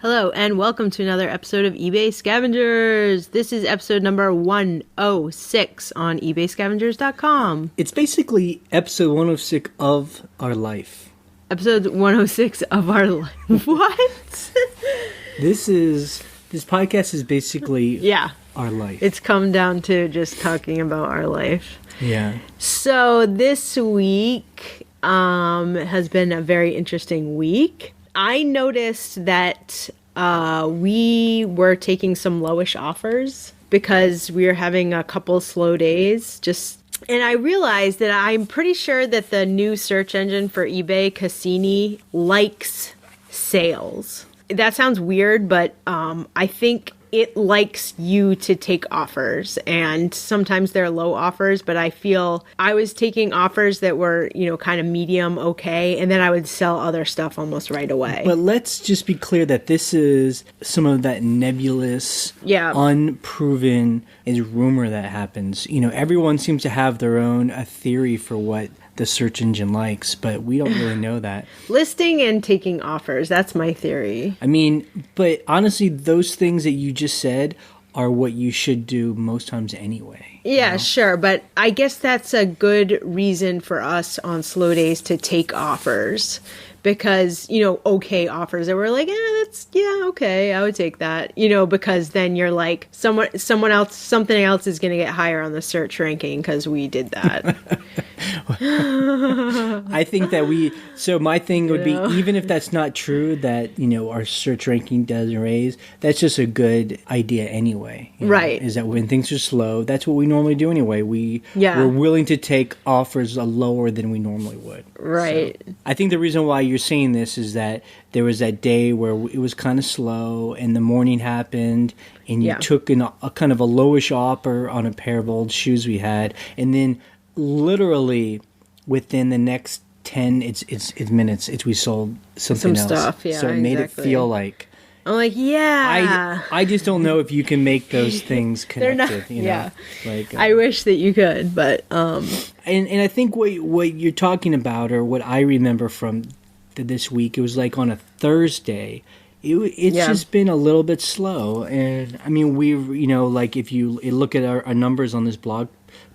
Hello, and welcome to another episode of eBay Scavengers. This is episode number 106 on ebayscavengers.com. It's basically episode 106 of our life. Episode 106 of our life. What? This podcast is basically our life. It's come down to just talking about our life. Yeah. So this week has been a very interesting week. I noticed that we were taking some lowish offers because we were having a couple slow days. And I realized that I'm pretty sure that the new search engine for eBay, Cassini, likes sales. That sounds weird, but I think it likes you to take offers, and sometimes they're low offers, but I feel I was taking offers that were, kind of medium okay, and then I would sell other stuff almost right away. But let's just be clear that this is some of that nebulous, unproven rumor that happens. Everyone seems to have their own theory for what the search engine likes, but we don't really know that. Listing and taking offers, that's my theory. But honestly, those things that you just said are what you should do most times anyway. Yeah, sure, but I guess that's a good reason for us on slow days to take offers. Because, okay offers that we're like, okay, I would take that. Because then you're like, something else is going to get higher on the search ranking because we did that. I think that so my thing would be, even if that's not true, that, our search ranking doesn't raise, that's just a good idea anyway. Right. Is that when things are slow, that's what we normally do anyway. We're willing to take offers lower than we normally would. Right. So I think the reason why you're saying this is that there was that day where it was kind of slow and the morning happened and you took a kind of a lowish offer on a pair of old shoes we had, and then literally within the next 10 minutes we sold something else. Stuff, so it made it feel like I'm like, I just don't know if you can make those things connected. They're not, Like I wish that you could, but and I think what you're talking about, or what I remember from this week, it was like on a Thursday. It's just been a little bit slow, and we like if you look at our numbers on this blog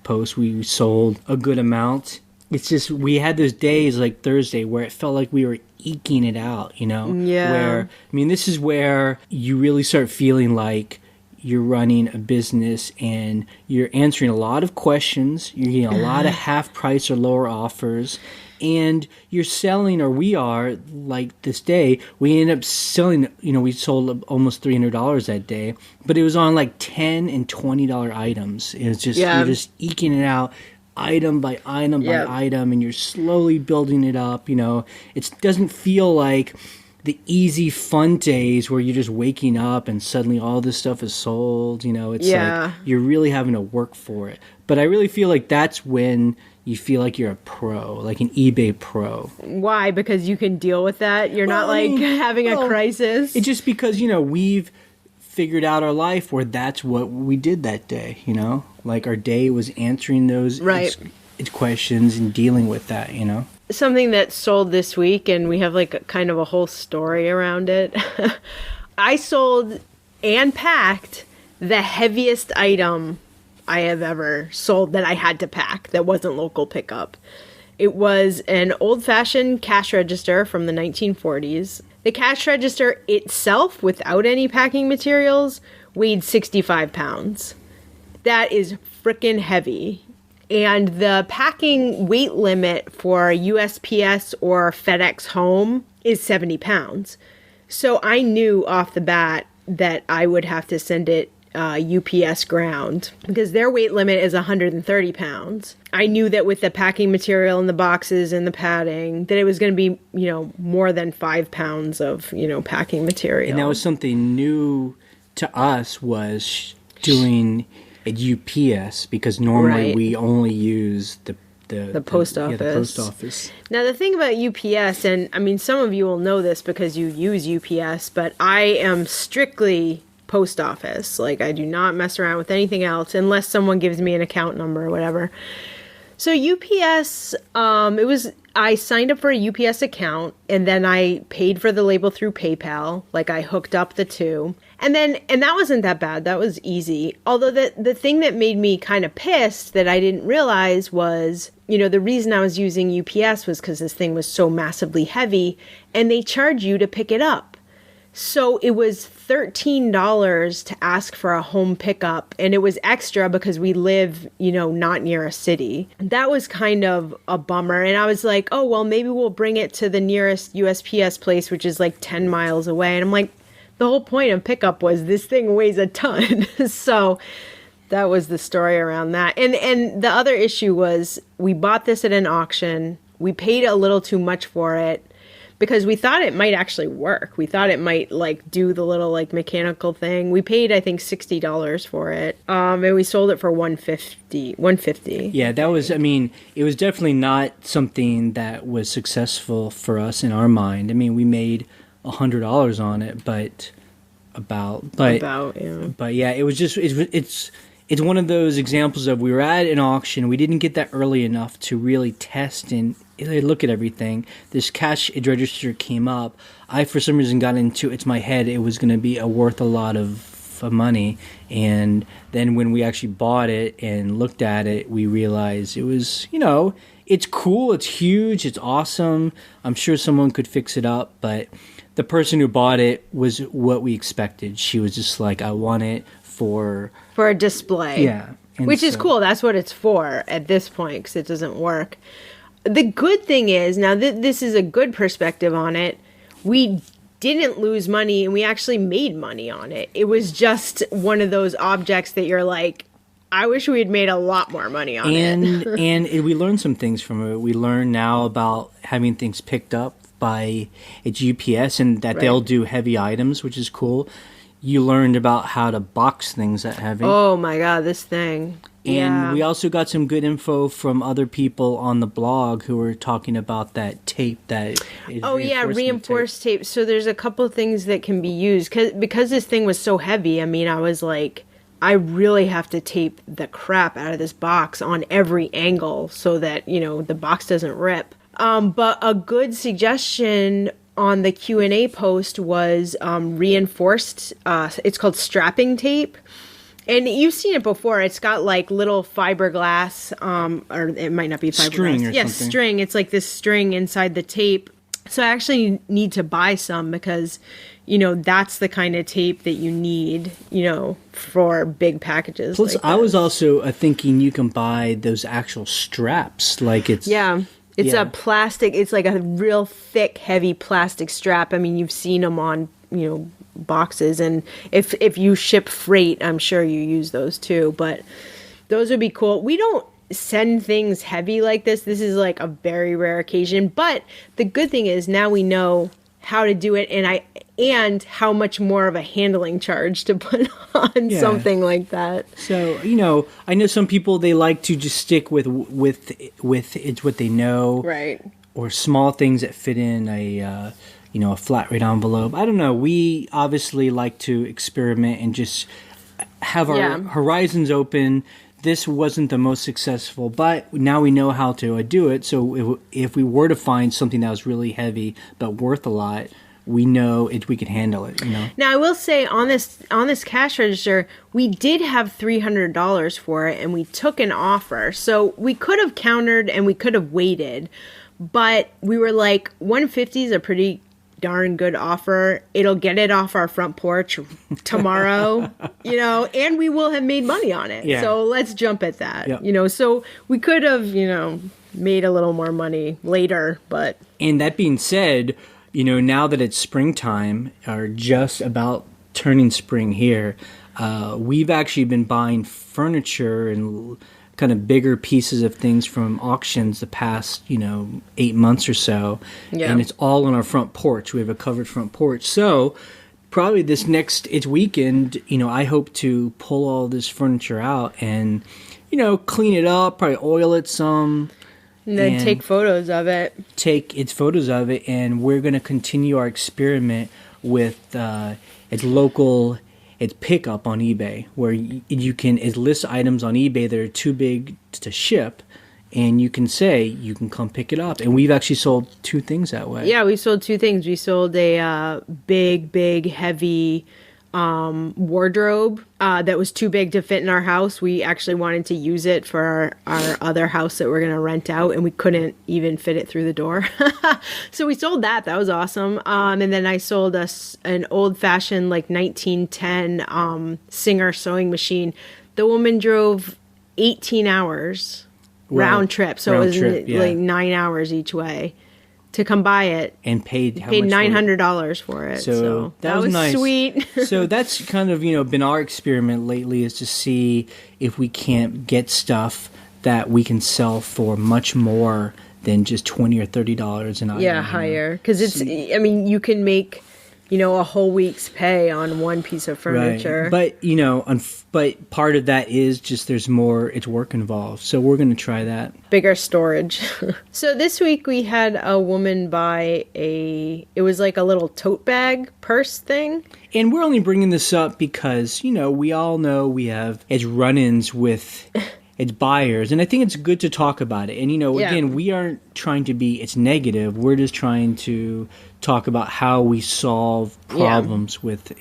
post, we sold a good amount. It's just we had those days like Thursday where it felt like we were eking it out, where this is where you really start feeling like you're running a business and you're answering a lot of questions, you're getting a lot of half price or lower offers, and you're selling, or we are, like this day, we ended up selling, we sold almost $300 that day, but it was on like $10 and $20 items. It was just, you're just eking it out item by item by item, and you're slowly building it up. It doesn't feel like the easy fun days where you're just waking up and suddenly all this stuff is sold. It's like you're really having to work for it. But I really feel like that's when you feel like you're a pro, like an eBay pro. Why? Because you can deal with that? You're not having a crisis? It's just because, we've figured out our life where that's what we did that day, Like our day was answering those questions and dealing with that, Something that sold this week, and we have like kind of a whole story around it. I sold and packed the heaviest item I have ever sold that I had to pack that wasn't local pickup. It was an old-fashioned cash register from the 1940s. The cash register itself, without any packing materials, weighed 65 pounds. That is frickin' heavy. And the packing weight limit for USPS or FedEx Home is 70 pounds. So I knew off the bat that I would have to send it UPS ground because their weight limit is 130 pounds. I knew that with the packing material and the boxes and the padding that it was going to be, more than 5 pounds of, packing material. And that was something new to us, was doing at UPS, because normally we only use the post office. The post office. Now, the thing about UPS, and some of you will know this because you use UPS, but I am strictly post office. Like, I do not mess around with anything else unless someone gives me an account number or whatever. So UPS, I signed up for a UPS account and then I paid for the label through PayPal. Like I hooked up the two. And that wasn't that bad. That was easy. Although the thing that made me kind of pissed that I didn't realize was, the reason I was using UPS was because this thing was so massively heavy and they charge you to pick it up. So it was $13 to ask for a home pickup, and it was extra because we live, not near a city. That was kind of a bummer. And I was like, oh, well, maybe we'll bring it to the nearest USPS place, which is like 10 miles away. And I'm like, the whole point of pickup was this thing weighs a ton. So that was the story around that. And the other issue was we bought this at an auction. We paid a little too much for it, because we thought it might actually work. We thought it might do the little mechanical thing. We paid, I think, $60 for it. And we sold it for $150. Yeah, that was, it was definitely not something that was successful for us in our mind. We made $100 on it, but yeah, it was just, it's one of those examples of we were at an auction. We didn't get that early enough to really test and look at everything. This cash register came up. I, for some reason, got into it's my head it was going to be worth a lot of money. And then when we actually bought it and looked at it, we realized it was, it's cool, it's huge, it's awesome. I'm sure someone could fix it up, but the person who bought it was what we expected. She was just like, I want it for a display. Yeah. Which is cool. That's what it's for at this point, because it doesn't work. The good thing is, now this is a good perspective on it, we didn't lose money and we actually made money on it. It was just one of those objects that you're like, I wish we had made a lot more money on it. And we learned some things from it. We learn now about having things picked up by its UPS and that they'll do heavy items, which is cool. You learned about how to box things that heavy. Oh my God, this thing. And we also got some good info from other people on the blog who were talking about that tape that is reinforced tape. So there's a couple of things that can be used. Because this thing was so heavy, I was like, I really have to tape the crap out of this box on every angle so that, the box doesn't rip. But a good suggestion on the Q&A post was reinforced, it's called strapping tape. And you've seen it before. It's got little fiberglass, or it might not be fiberglass. String or something. String. It's like this string inside the tape. So I actually need to buy some because, that's the kind of tape that you need, for big packages. Plus, I was also thinking you can buy those actual straps. It's a plastic. It's like a real thick, heavy plastic strap. You've seen them on, boxes, and if you ship freight, I'm sure you use those too. But those would be cool. We don't send things heavy like this. This is like a very rare occasion. But the good thing is now we know how to do it, and how much more of a handling charge to put on something like that. So, I know some people, they like to just stick with it's what they know. Right. Or small things that fit in a flat rate envelope. I don't know. We obviously like to experiment and just have our horizons open. This wasn't the most successful, but now we know how to do it. So if we were to find something that was really heavy but worth a lot, we know we could handle it. Now I will say on this cash register, we did have $300 for it, and we took an offer. So we could have countered and we could have waited, but we were like, $150 is a pretty darn good offer. It'll get it off our front porch tomorrow, and we will have made money on it. Yeah. So let's jump at that. Yep. So we could have, made a little more money later, but. And that being said, now that it's springtime, or just about turning spring here, we've actually been buying furniture and kind of bigger pieces of things from auctions the past, 8 months or so. Yeah. And it's all on our front porch. We have a covered front porch. So probably it's weekend, I hope to pull all this furniture out and, clean it up, probably oil it some. And then take photos of it. And we're going to continue our experiment with it's pickup on eBay, where you can list items on eBay that are too big to ship, and you can say you can come pick it up. And we've actually sold 2 things that way. Yeah, we sold 2 things. We sold a big, heavy wardrobe that was too big to fit in our house. We actually wanted to use it for our other house that we're going to rent out, and we couldn't even fit it through the door. So we sold that. That was awesome. And then I sold us an old-fashioned, like, 1910 Singer sewing machine. The woman drove 18 hours round trip. So it was like 9 hours each way to come buy it. And paid $900 for it. So that was nice. Sweet. So that's kind of, been our experiment lately, is to see if we can't get stuff that we can sell for much more than just $20 or $30 an item. Yeah, higher. Because you can make, a whole week's pay on one piece of furniture. Right. But, but part of that is just there's more, it's work involved. So we're going to try that. Bigger storage. So this week we had a woman buy it was like a little tote bag purse thing. And we're only bringing this up because, we all know we have its run-ins with its buyers. And I think it's good to talk about it. And, again, we aren't trying to be, it's negative. We're just trying to talk about how we solve problems with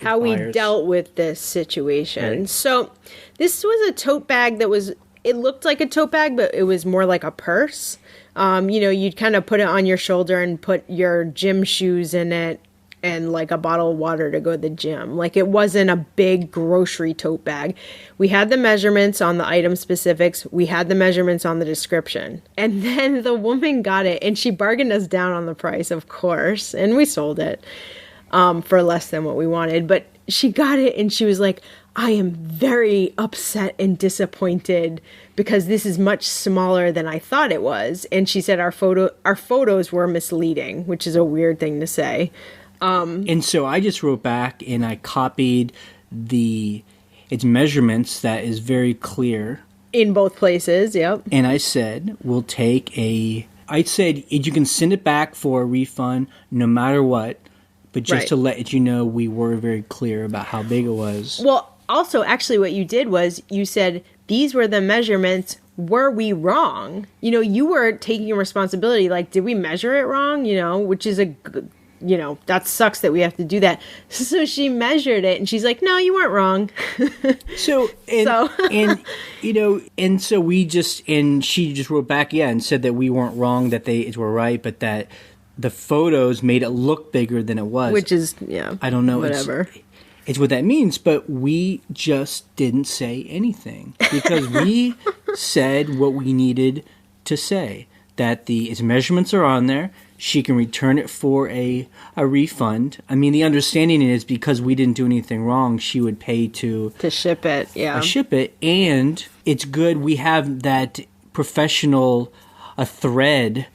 how buyers. We dealt with this situation. Right. So this was a tote bag it looked like a tote bag, but it was more like a purse. You'd kind of put it on your shoulder and put your gym shoes in it and like a bottle of water to go to the gym. Like, it wasn't a big grocery tote bag. We had the measurements on the item specifics. We had the measurements on the description. And then the woman got it, and she bargained us down on the price, of course. And we sold it for less than what we wanted. But she got it, and she was like, I am very upset and disappointed because this is much smaller than I thought it was. And she said our photos were misleading, which is a weird thing to say. And so I just wrote back and I copied its measurements that is very clear. In both places, yep. And I said, I said, you can send it back for a refund no matter what, but just to let you know, we were very clear about how big it was. Well, also, actually what you did was you said, these were the measurements. Were we wrong? You were taking responsibility. Like, did we measure it wrong? Which is that sucks that we have to do that. So she measured it and she's like, no, you weren't wrong. So she just wrote back, and said that we weren't wrong, that they were right, but that the photos made it look bigger than it was. Which is, I don't know. Whatever. It's what that means, but we just didn't say anything because we said what we needed to say, that its measurements are on there. She can return it for a refund. I mean, the understanding is because we didn't do anything wrong, she would pay to ship it. Yeah, ship it, and it's good we have that professional thread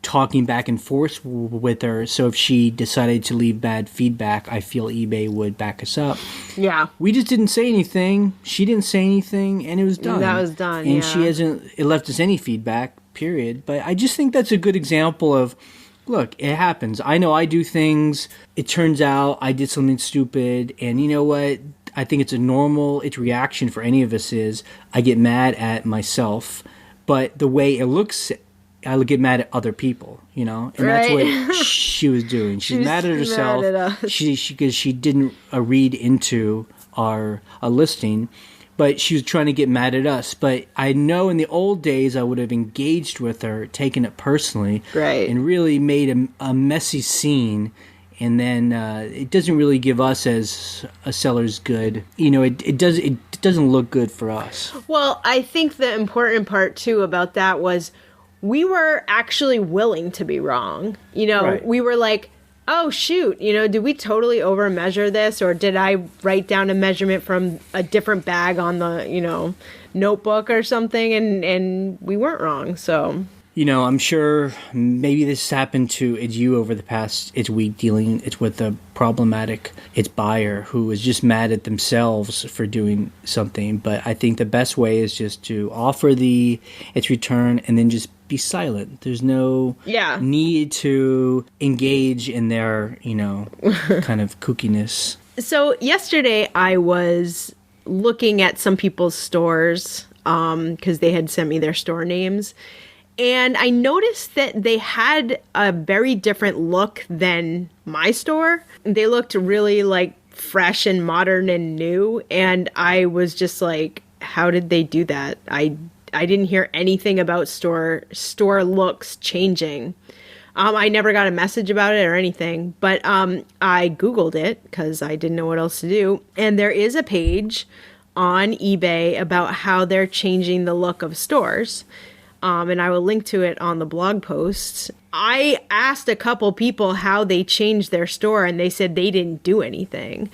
talking back and forth with her. So if she decided to leave bad feedback, I feel eBay would back us up. Yeah, we just didn't say anything. She didn't say anything, and it was done. That was done. And she hasn't left us any feedback. Period. But I just think that's a good example of, look, it happens. I know I do things. It turns out I did something stupid. And you know what? I think it's its reaction for any of us is I get mad at myself. But the way it looks, I get mad at other people, And that's what she was doing. She's mad at herself. Mad at us. Because she didn't read into a listing. But she was trying to get mad at us. But I know in the old days I would have engaged with her, taken it personally, and really made a messy scene. And then it doesn't really give us as a seller's good. It doesn't look good for us. Well, I think the important part too about that was we were actually willing to be wrong. We were like, oh, shoot, did we totally over measure this? Or did I write down a measurement from a different bag on the, notebook or something? And we weren't wrong. So, I'm sure maybe this happened to you over the past week dealing with a problematic buyer who was just mad at themselves for doing something. But I think the best way is just to offer its return and then just be silent. There's no need to engage in their, kind of kookiness. So yesterday I was looking at some people's stores because they had sent me their store names. And I noticed that they had a very different look than my store. They looked really like fresh and modern and new. And I was just like, how did they do that? I didn't hear anything about store looks changing. I never got a message about it or anything, but I Googled it because I didn't know what else to do. And there is a page on eBay about how they're changing the look of stores. And I will link to it on the blog posts. I asked a couple people how they changed their store, and they said they didn't do anything.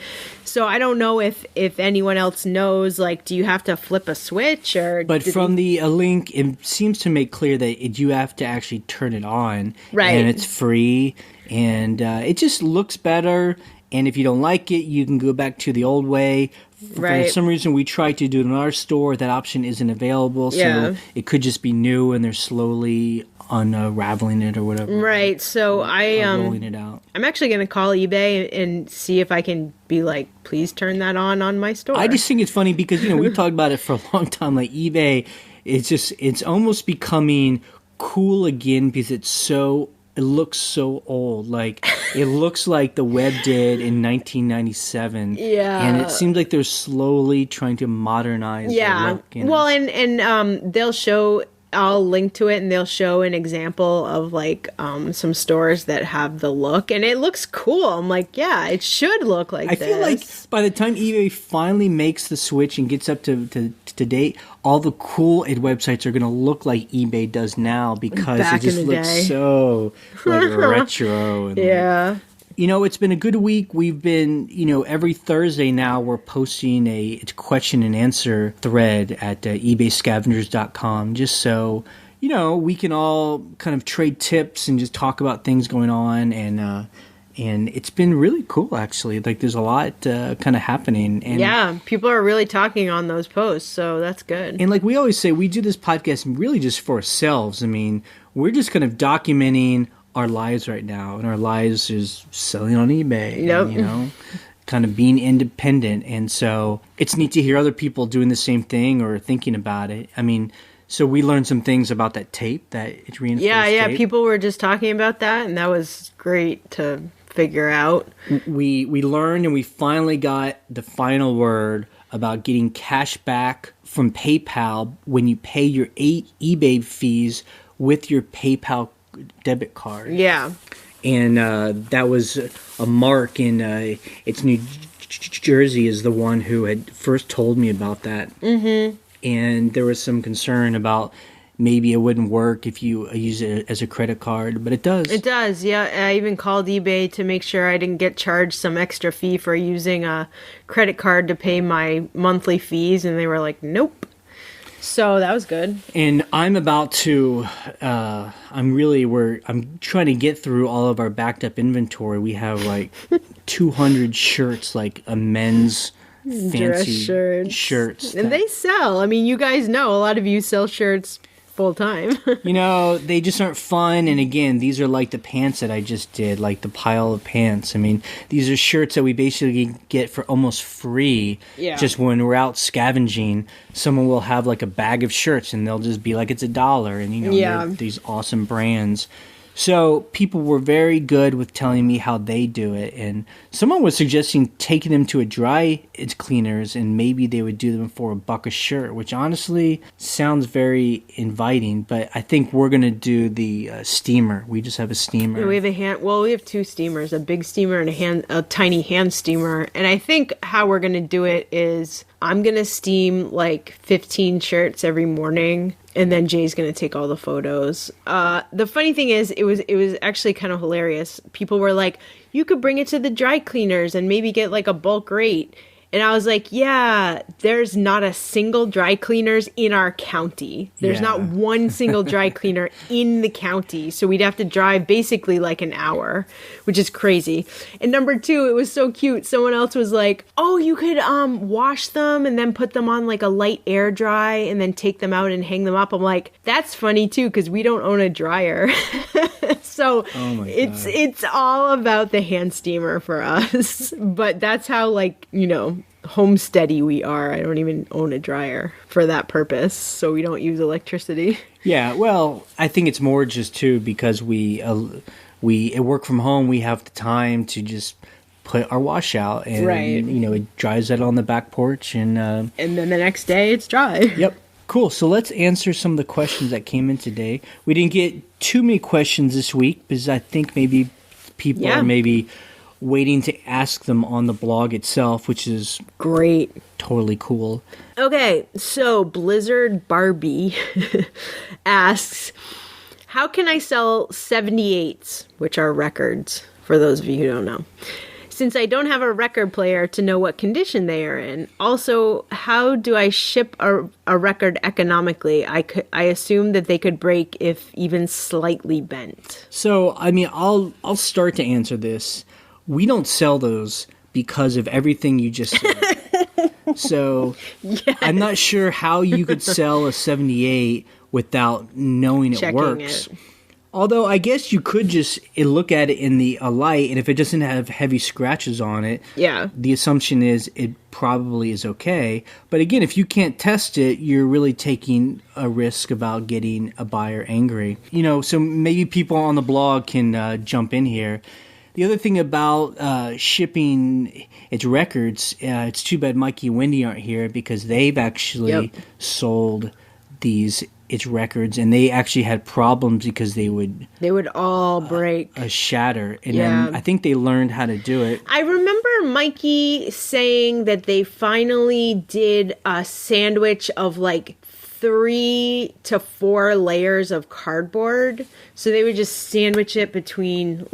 So I don't know if anyone else knows, like, do you have to flip a switch? But from the link, it seems to make clear that you have to actually turn it on. Right. And it's free, and it just looks better. And if you don't like it, you can go back to the old way. Right. For some reason, we tried to do it in our store. That option isn't available. So it could just be new, and they're slowly unraveling it or whatever. Right. So rolling it out. I'm actually going to call eBay and see if I can be like, please turn that on my store. I just think it's funny because, we've talked about it for a long time. Like eBay, it's almost becoming cool again because it looks so old. Like, it looks like the web did in 1997. Yeah. And it seems like they're slowly trying to modernize the look. Well, and they'll show, I'll link to it, and they'll show an example of, like, some stores that have the look, and it looks cool. I'm like, yeah, it should look like this. I feel like by the time eBay finally makes the switch and gets up to date, all the cool websites are going to look like eBay does now because it just looks so like retro. And it's been a good week. We've been, every Thursday now we're posting a question and answer thread at ebayscavengers.com just so, we can all kind of trade tips and just talk about things going on. And it's been really cool, actually. Like, there's a lot kind of happening. And people are really talking on those posts, so that's good. And like we always say, we do this podcast really just for ourselves. I mean, we're just kind of documenting our lives right now, and our lives is selling on eBay. Yep. And, kind of being independent. And so it's neat to hear other people doing the same thing or thinking about it. I mean, so we learned some things about that tape, that it's reinforced tape. People were just talking about that, and that was great to figure out. We learned, and we finally got the final word about getting cash back from PayPal when you pay your eBay fees with your PayPal debit card. Yeah. And that was a Mark in it's New Jersey is the one who had first told me about that. Mm-hmm. And there was some concern about maybe it wouldn't work if you use it as a credit card, but it does. It does, yeah. I even called eBay to make sure I didn't get charged some extra fee for using a credit card to pay my monthly fees, and they were like, nope. So that was good. And I'm about to, I'm trying to get through all of our backed up inventory. We have like 200 shirts, like a men's fancy shirts. And they sell. I mean, you guys know, a lot of you sell shirts full time. They just aren't fun. And again, these are like the pants that I just did, like the pile of pants. I mean, these are shirts that we basically get for almost free. Yeah. Just when we're out scavenging, someone will have like a bag of shirts and they'll just be like, it's $1. And, they're these awesome brands. So people were very good with telling me how they do it. And someone was suggesting taking them to a dry cleaners and maybe they would do them for $1 a shirt, which honestly sounds very inviting. But I think we're going to do the steamer. We just have a steamer. Yeah, we have two steamers, a big steamer and a tiny hand steamer. And I think how we're going to do it is I'm going to steam like 15 shirts every morning. And then Jay's going to take all the photos. The funny thing is, it was actually kind of hilarious. People were like, you could bring it to the dry cleaners and maybe get like a bulk rate. And I was like, yeah, there's not a single dry cleaners in our county. There's not one single dry cleaner in the county. So we'd have to drive basically like an hour, which is crazy. And number two, it was so cute. Someone else was like, oh, you could wash them and then put them on like a light air dry and then take them out and hang them up. I'm like, that's funny too, because we don't own a dryer. So it's all about the hand steamer for us. But that's how, like, homesteady we are. I don't even own a dryer for that purpose, so we don't use electricity. Yeah, well, I think it's more just too because we work from home. We have the time to just put our wash out, and it dries out on the back porch, and then the next day it's dry. Yep. Cool. So let's answer some of the questions that came in today. We didn't get too many questions this week because I think maybe people are maybe waiting to ask them on the blog itself, which is great. Totally cool. Okay, so Blizzard Barbie asks, how can I sell 78s, which are records, for those of you who don't know, since I don't have a record player to know what condition they are in? Also, how do I ship a record economically? I assume that they could break if even slightly bent. So, I mean, I'll start to answer this. We don't sell those because of everything you just said. So, yes. I'm not sure how you could sell a 78 without knowing it works. Although I guess you could just look at it in the light, and if it doesn't have heavy scratches on it, the assumption is it probably is okay. But again, if you can't test it, you're really taking a risk about getting a buyer angry. So maybe people on the blog can jump in here. The other thing about shipping its records, it's too bad Mikey and Wendy aren't here because they've actually sold its records, and they actually had problems because they would all break, shatter, and then I think they learned how to do it. I remember Mikey saying that they finally did a sandwich of like 3 to 4 layers of cardboard. So they would just sandwich it between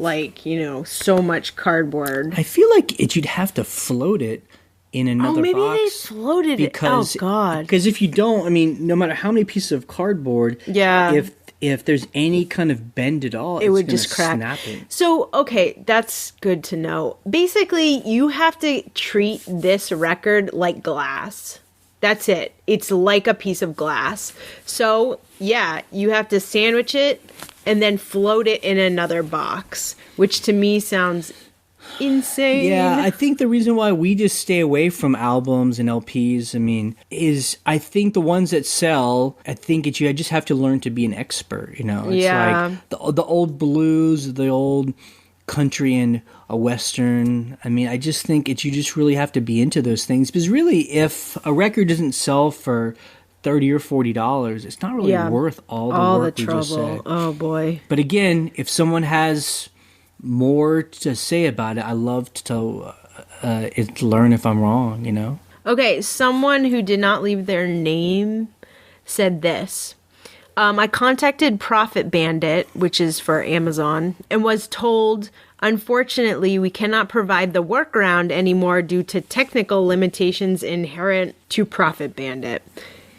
so much cardboard. I feel like you'd have to float it in another box. Oh, maybe they floated it. Oh, God. Because if you don't, I mean, no matter how many pieces of cardboard, if there's any kind of bend at all, it would just crack. Snap it. So, okay, that's good to know. Basically, you have to treat this record like glass. That's it. It's like a piece of glass. So, you have to sandwich it and then float it in another box, which to me sounds insane. Yeah, I think the reason why we just stay away from albums and LPs, is I think the ones that sell, I think you just have to learn to be an expert, It's like the old blues, the old country and a western. I just think you just really have to be into those things, because really if a record doesn't sell for $30 or $40, it's not really worth all the work the we trouble. just said. Oh boy. But again, if someone has more to say about it, I love to learn if I'm wrong, Okay, someone who did not leave their name said this. I contacted Profit Bandit, which is for Amazon, and was told, unfortunately, we cannot provide the workaround anymore due to technical limitations inherent to Profit Bandit.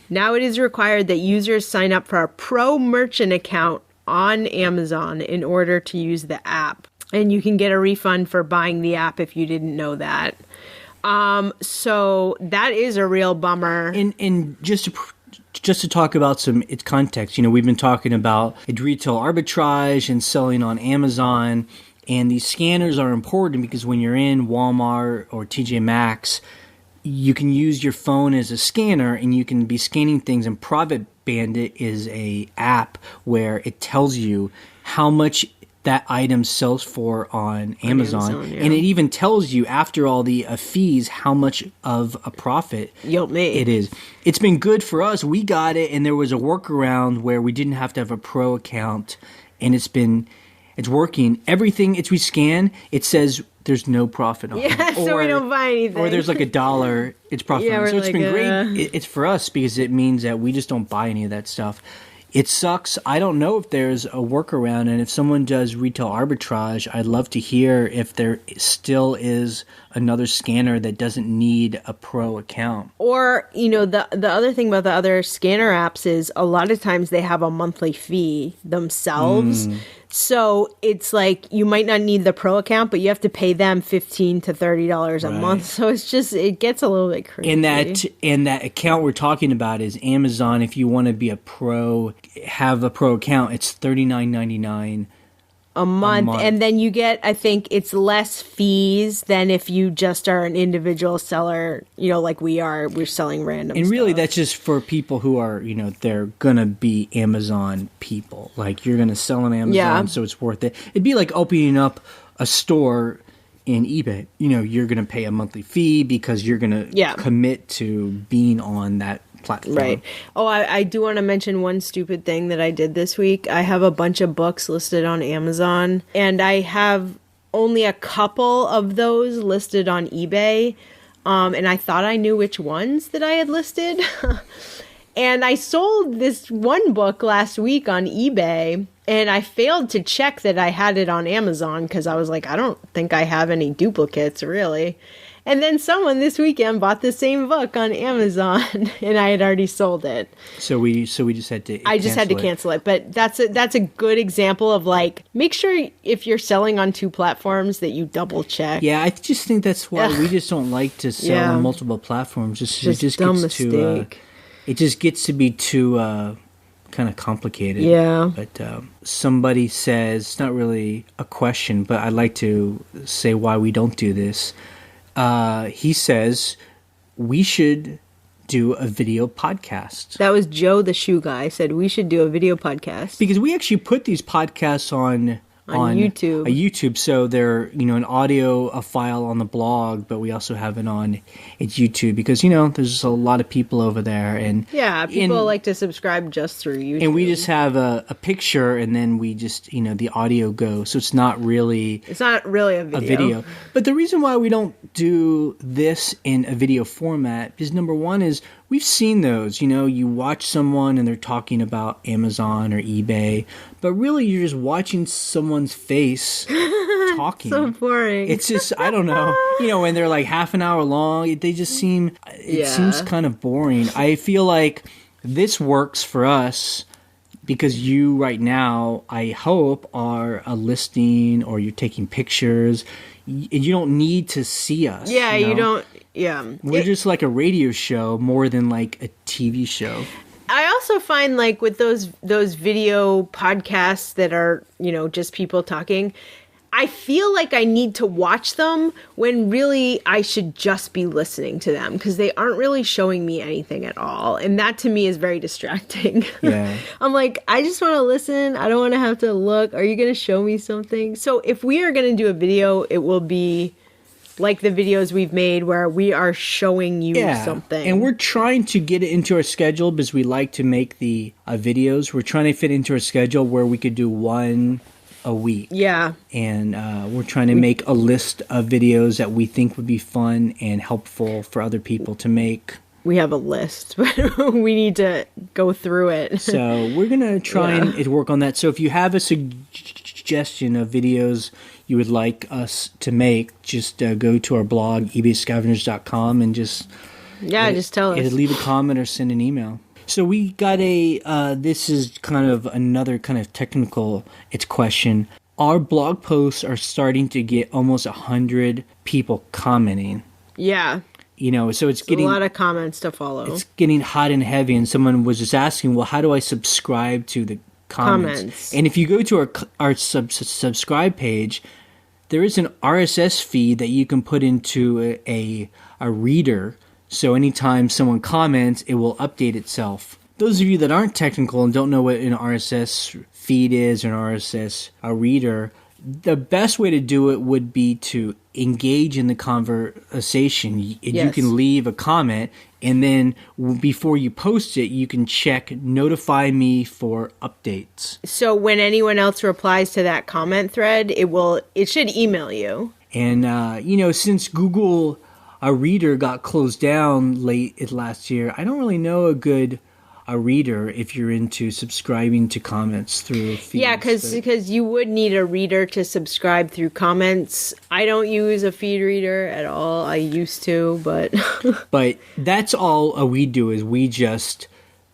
Now it is required that users sign up for a pro merchant account on Amazon in order to use the app. And you can get a refund for buying the app if you didn't know that. So that is a real bummer. And just to talk about its context, we've been talking about retail arbitrage and selling on Amazon, and these scanners are important because when you're in Walmart or TJ Maxx, you can use your phone as a scanner and you can be scanning things, and Profit Bandit is a app where it tells you how much that item sells for on Amazon. And it even tells you after all the fees how much of a profit it is. It's been good for us. We got it, and there was a workaround where we didn't have to have a pro account, and it's working. Everything we scan, it says there's no profit on it. So we don't buy anything. Or there's like $1, it's profit on it. So it's been great. It's for us because it means that we just don't buy any of that stuff. It sucks. I don't know if there's a workaround, and if someone does retail arbitrage, I'd love to hear if there still is another scanner that doesn't need a pro account. Or, the other thing about the other scanner apps is a lot of times they have a monthly fee themselves. So it's like you might not need the pro account, but you have to pay them $15 to $30 a month. So it gets a little bit crazy. And that account we're talking about is Amazon. If you want to be have a pro account, it's $39.99 a month, and then you get, I think it's less fees than if you just are an individual seller, like we're selling random and really stuff. that's just for people who are, they're gonna be Amazon people, like you're gonna sell on Amazon, so it's worth it. It'd be like opening up a store in eBay. You're gonna pay a monthly fee because you're gonna commit to being on that platform. Right. Oh, I do want to mention one stupid thing that I did this week. I have a bunch of books listed on Amazon, and I have only a couple of those listed on eBay. And I thought I knew which ones that I had listed. And I sold this one book last week on eBay, and I failed to check that I had it on Amazon because I was like, I don't think I have any duplicates, really. And then someone this weekend bought the same book on Amazon, and I had already sold it. So we just had to. I just had to cancel it. But that's a good example of like, make sure if you're selling on two platforms that you double check. Yeah, I just think that's why we just don't like to sell on multiple platforms. It just gets to be too kind of complicated. Yeah. But somebody says, it's not really a question, but I'd like to say why we don't do this. He says we should do a video podcast. That was Joe the shoe guy said we should do a video podcast. Because we actually put these podcasts on YouTube. So they're, an audio, a file on the blog, but we also have it on YouTube because, there's a lot of people over there. And people like to subscribe just through YouTube. And we just have a picture and then we just, the audio goes. So it's not really a video. But the reason why we don't do this in a video format is number one is we've seen those, you watch someone and they're talking about Amazon or eBay, but really you're just watching someone's face talking. So boring. It's just, I don't know, when they're like half an hour long, they just seems kind of boring. I feel like this works for us because you right now, I hope, are a listing or you're taking pictures. You don't need to see us. Yeah, you don't. Yeah. We're just like a radio show more than like a TV show. I also find like with those video podcasts that are, just people talking, I feel like I need to watch them when really I should just be listening to them because they aren't really showing me anything at all. And that to me is very distracting. Yeah. I'm like, I just want to listen. I don't want to have to look. Are you going to show me something? So if we are going to do a video, it will be like the videos we've made where we are showing you something. And we're trying to get it into our schedule because we like to make the videos. We're trying to fit into our schedule where we could do one a week. Yeah. And we're trying to make a list of videos that we think would be fun and helpful for other people to make. We have a list, but we need to go through it. So we're going to try and work on that. So if you have a suggestion of videos you would like us to make, just go to our blog, ebayscavengers.com, and just tell us. Leave a comment or send an email. So we got this is kind of another kind of technical question. Our blog posts are starting to get almost 100 people commenting. Yeah. So it's getting a lot of comments to follow. It's getting hot and heavy, and someone was just asking, well, how do I subscribe to the comments? And if you go to our subscribe page, there is an RSS feed that you can put into a reader. So anytime someone comments, it will update itself. Those of you that aren't technical and don't know what an RSS feed is or an RSS reader, the best way to do it would be to engage in the conversation. You can leave a comment, and then before you post it, you can check notify me for updates. So when anyone else replies to that comment thread, it should email you. And since Google Reader got closed down late last year, I don't really know a good reader if you're into subscribing to comments through feeds. Yeah, because you would need a reader to subscribe through comments. I don't use a feed reader at all. I used to, but... But that's all we do is we just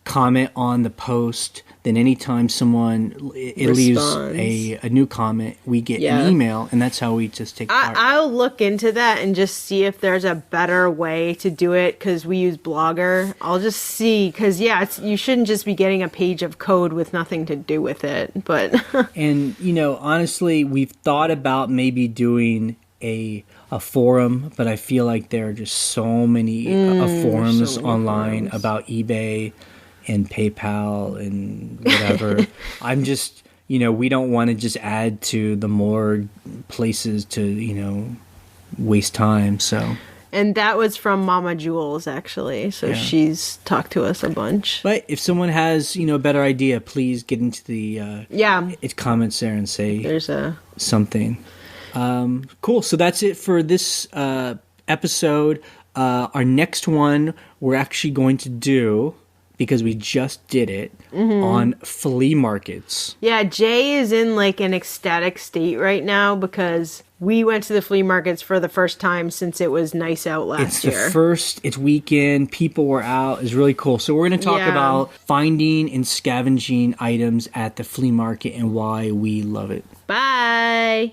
comment on the post then anytime someone leaves a new comment, we get an email, and that's how we just take part. I'll look into that and just see if there's a better way to do it, because we use Blogger. I'll just see, because you shouldn't just be getting a page of code with nothing to do with it. But and honestly, we've thought about maybe doing a forum, but I feel like there are just so many forums online about eBay and PayPal and whatever. I'm just, we don't want to just add to the more places to, waste time. So. And that was from Mama Jules, actually. So she's talked to us a bunch. But if someone has, a better idea, please get into the comments there and say there's something. Cool. So that's it for this episode. Our next one we're actually going to do, because we just did it, on flea markets. Yeah, Jay is in like an ecstatic state right now because we went to the flea markets for the first time since it was nice out last year. It's weekend, people were out, it's really cool. So we're going to talk about finding and scavenging items at the flea market and why we love it. Bye!